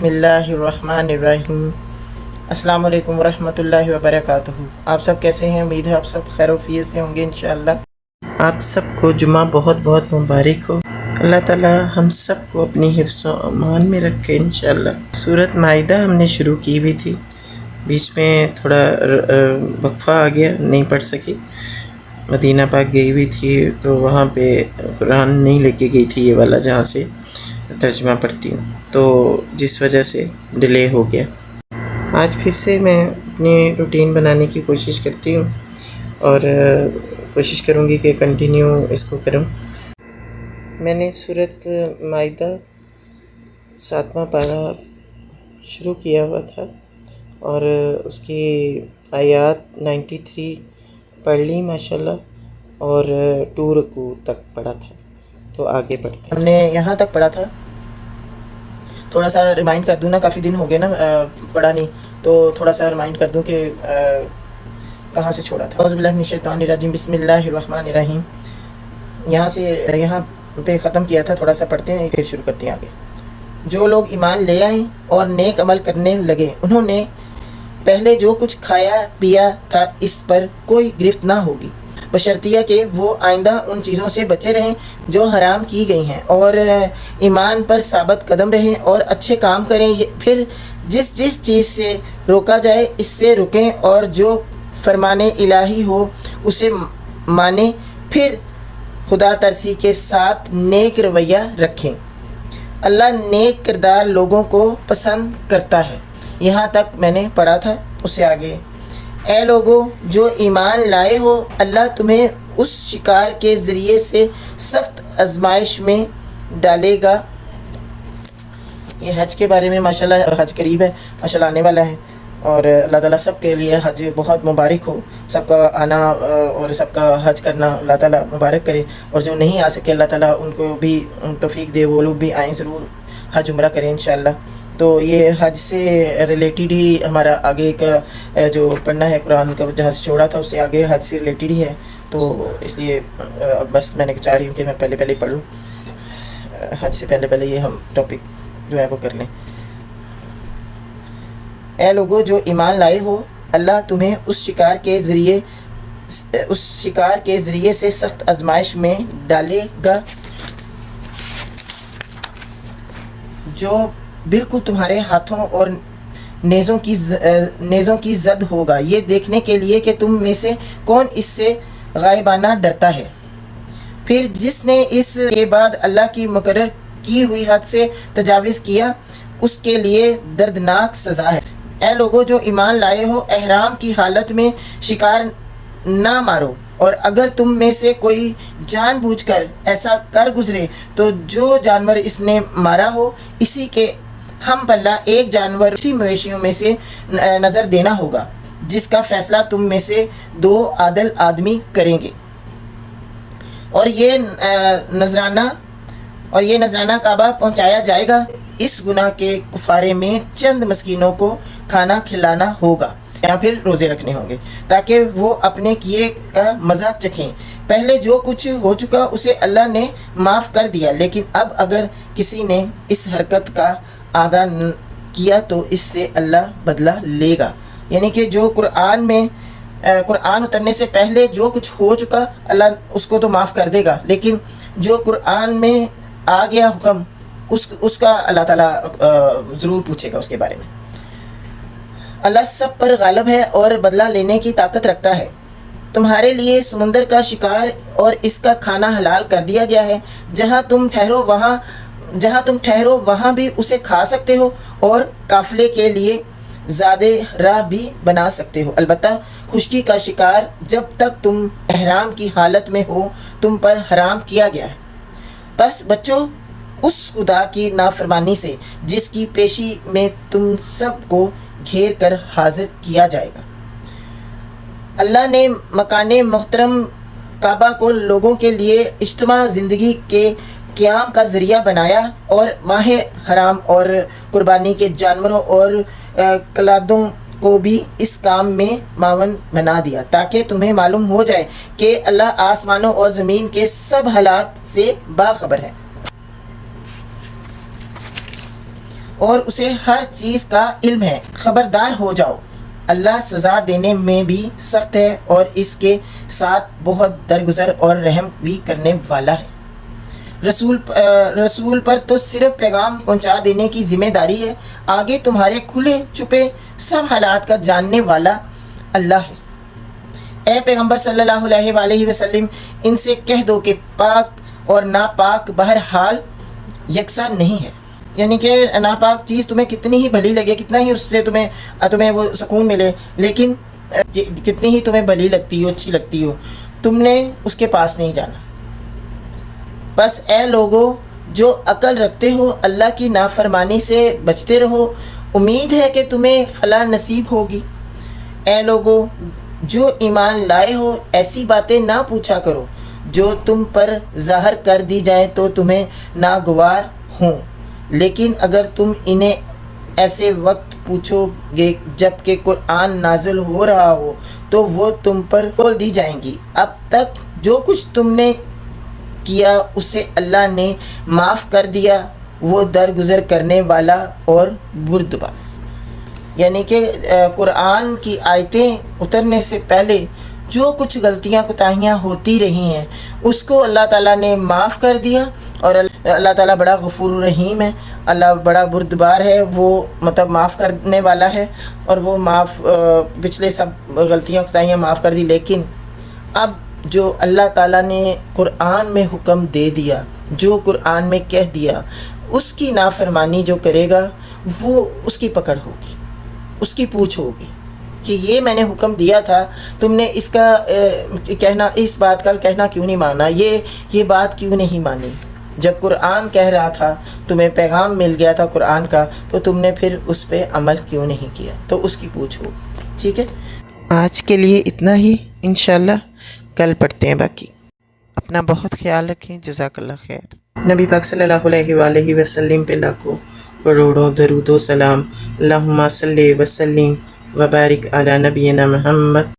बिस्मिल्लाहिर्रहमानिर्रहीम। अस्सलाम वालेकुम वरहमतुल्लाहि वबरकातुहू। आप सब कैसे हैं? उम्मीद है आप सब खैर वफियत से होंगे इंशाअल्लाह। आप सबको जुमा बहुत बहुत मुबारक हो। अल्लाह ताला हम सबको अपनी हिफ्ज़ व अमान में रखे इंशाअल्लाह। सूरत माइदा हमने शुरू की हुई थी, बीच में थोड़ा वक्फ़ा आ गया, नहीं पढ़ सकी। मदीना पाक गई हुई थी तो वहाँ पे कुरान नहीं लेके गई थी, ये वाला जहाँ से तर्जुमा पढ़ती हूँ, तो जिस वजह से डिले हो गया। आज फिर से मैं अपनी रूटीन बनाने की कोशिश करती हूँ और कोशिश करूँगी कि कंटिन्यू इसको करूँ। मैंने सूरत माइदा 7वां पारा शुरू किया हुआ था और उसकी आयात 93 पढ़ ली माशाल्लाह, और 2 रुकू तक पढ़ा था। तो आगे बढ़ते हैं। हमने यहाँ तक पढ़ा था। थोड़ा सा रिमाइंड कर दूँ ना, काफ़ी दिन हो गए ना पढ़ा नहीं, तो थोड़ा सा रिमाइंड कर दूँ कि कहाँ से छोड़ा था। औज़ु बिल्लाहि मिनश शैतानिर रजीम, बिस्मिल्लाहिर्रहमानिर्रहीम। यहाँ से यहाँ पे ख़त्म किया था, थोड़ा सा पढ़ते हैं फिर शुरू करते हैं आगे। जो लोग ईमान ले आए और नेक अमल करने लगे, उन्होंने पहले जो कुछ खाया पिया था इस पर कोई गिरफ्त ना होगी, बशर्तिया कि वो आइंदा उन चीज़ों से बचे रहें जो हराम की गई हैं, और ईमान पर साबित कदम रहें और अच्छे काम करें। फिर जिस जिस चीज़ से रोका जाए इससे रुकें, और जो फरमाने इलाही हो उसे माने। फिर खुदा तरसी के साथ नेक रवैया रखें। अल्लाह नेक किरदार लोगों को पसंद करता है। यहाँ तक मैंने पढ़ा था। उससे आगे, ऐ लोगों जो ईमान लाए हो, अल्लाह तुम्हें उस शिकार के ज़रिए से सख्त आजमाइश में डालेगा। ये हज के बारे में माशाल्लाह, हज करीब है माशाल्लाह, आने वाला है, और अल्लाह ताला सब के लिए हज बहुत मुबारक हो। सबका आना और सबका हज करना अल्लाह ताला मुबारक करे, और जो नहीं आ सके अल्लाह ताला उनको भी तौफीक दे, वो लोग भी आएँ ज़रूर, हज उम्रा करें इंशाअल्लाह। तो ये हज से रिलेटेड ही हमारा आगे का जो पढ़ना है कुरान का, जहाँ से छोड़ा था उससे आगे हज से रिलेटेड ही है, तो इसलिए बस मैंने चाह रही हूँ कि मैं पहले पढ़ लूँ, हज से पहले ये हम टॉपिक जो है वो कर लें। ऐ लोगों जो ईमान लाए हो, अल्लाह तुम्हें उस शिकार के ज़रिए से सख्त आजमाइश में डालेगा जो बिल्कुल तुम्हारे हाथों और नेज़ों की ज़द होगा, ये देखने के लिए कि तुम में से कौन इससे गायबाना डरता है। फिर जिसने इसके बाद अल्लाह की मुकर्रर की हुई हद से तजाविज़ किया, उसके लिए दर्दनाक सज़ा है। ऐ लोगों जो ईमान लाए हो, एहराम की हालत में शिकार ना मारो, और अगर तुम में से कोई जानबूझकर ऐसा कर गुजरे तो जो जानवर इसने मारा हो इसी के हम पल्ला एक जानवर उसी मवेशियों में से नज़र देना होगा, जिसका फ़ैसला तुम में से 2 आदल आदमी करेंगे। और ये नजराना काबा पहुंचाया जाएगा। इस गुनाह के कुफारे में चंद मस्कीनों को खाना खिलाना होगा या फिर रोज़े रखने होंगे, ताकि वो अपने किए का मज़ा चखें। पहले जो कुछ हो चुका उसे अल्लाह ने माफ़ कर दिया, लेकिन अब अगर किसी ने इस हरकत का आदा किया तो इससे अल्लाह बदला लेगा। यानी कि जो कुरान उतरने से पहले जो कुछ हो चुका अल्लाह उसको तो माफ़ कर देगा, लेकिन जो कुरान में आ गया हुक्म उसका अल्लाह ताला ज़रूर पूछेगा उसके बारे में। अल्लाह सब पर गालिब है और बदला लेने की ताकत रखता है। तुम्हारे लिए समुंदर का शिकार और इसका खाना हलाल कर दिया गया है। जहाँ तुम ठहरो वहाँ भी उसे खा सकते हो, और काफिले के लिए ज़्यादा राह भी बना सकते हो। अलबत्ता खुश्की का शिकार जब तक तुम एहराम की हालत में हो तुम पर हराम किया गया है। बस बच्चों उस खुदा की नाफरमानी से जिसकी पेशी में तुम सबको घेर कर हाजिर किया जाएगा। अल्लाह ने मकाने मुहतरम काबा को लोगों के लिए इज्तिमा ज़िंदगी के क़याम का ज़रिया बनाया, और माह हराम और कुर्बानी के जानवरों और कलादों को भी इस काम में मावन बना दिया, ताकि तुम्हें मालूम हो जाए कि अल्लाह आसमानों और ज़मीन के सब हालात से बाखबर है। اور اسے ہر چیز کا علم ہے، خبردار ہو جاؤ، اللہ سزا دینے میں بھی سخت ہے اور اس کے ساتھ بہت درگزر اور رحم بھی کرنے والا ہے۔ رسول پر تو صرف پیغام پہنچا دینے کی ذمہ داری ہے، آگے تمہارے کھلے چھپے سب حالات کا جاننے والا اللہ ہے۔ اے پیغمبر صلی اللہ علیہ وآلہ وسلم، ان سے کہہ دو کہ پاک اور ناپاک بہرحال یکساں نہیں ہے، یعنی کہ ناپاک چیز تمہیں کتنی ہی بھلی لگے، کتنا ہی اس سے تمہیں وہ سکون ملے، لیکن کتنی ہی تمہیں بھلی لگتی ہو، اچھی لگتی ہو، تم نے اس کے پاس نہیں جانا۔ بس اے لوگو جو عقل رکھتے ہو، اللہ کی نافرمانی سے بچتے رہو، امید ہے کہ تمہیں فلاح نصیب ہوگی۔ اے لوگو جو ایمان لائے ہو، ایسی باتیں نہ پوچھا کرو جو تم پر ظاہر کر دی جائیں تو تمہیں ناگوار ہوں، لیکن اگر تم انہیں ایسے وقت پوچھو گے جب کہ قرآن نازل ہو رہا ہو تو وہ تم پر کھول دی جائیں گی۔ اب تک جو کچھ تم نے کیا اسے اللہ نے معاف کر دیا، وہ درگزر کرنے والا اور بردبار۔ یعنی کہ قرآن کی آیتیں اترنے سے پہلے جو کچھ غلطیاں کوتاہیاں ہوتی رہی ہیں اس کو اللہ تعالیٰ نے معاف کر دیا، اور اللہ تعالیٰ بڑا غفور الرحیم ہے، اللہ بڑا بردبار ہے، وہ مطلب معاف کرنے والا ہے، اور وہ پچھلے سب غلطیاں کوتاہیاں معاف کر دی۔ لیکن اب جو اللہ تعالیٰ نے قرآن میں حکم دے دیا، جو قرآن میں کہہ دیا، اس کی نافرمانی جو کرے گا وہ اس کی پکڑ ہوگی، اس کی پوچھ ہوگی کہ یہ میں نے حکم دیا تھا، تم نے اس بات کا کہنا کیوں نہیں مانا، یہ بات کیوں نہیں مانی۔ جب قرآن کہہ رہا تھا، تمہیں پیغام مل گیا تھا قرآن کا، تو تم نے پھر اس پہ عمل کیوں نہیں کیا، تو اس کی پوچھ ہوگی۔ ٹھیک ہے، آج کے لیے اتنا ہی، انشاءاللہ کل پڑھتے ہیں باقی۔ اپنا بہت خیال رکھیں، جزاک اللہ خیر۔ نبی پاک صلی اللہ علیہ وآلہ وسلم پہ لاکھوں کروڑوں درود و سلام، اللہم صلی وسلم وبارک علی نبینا محمد۔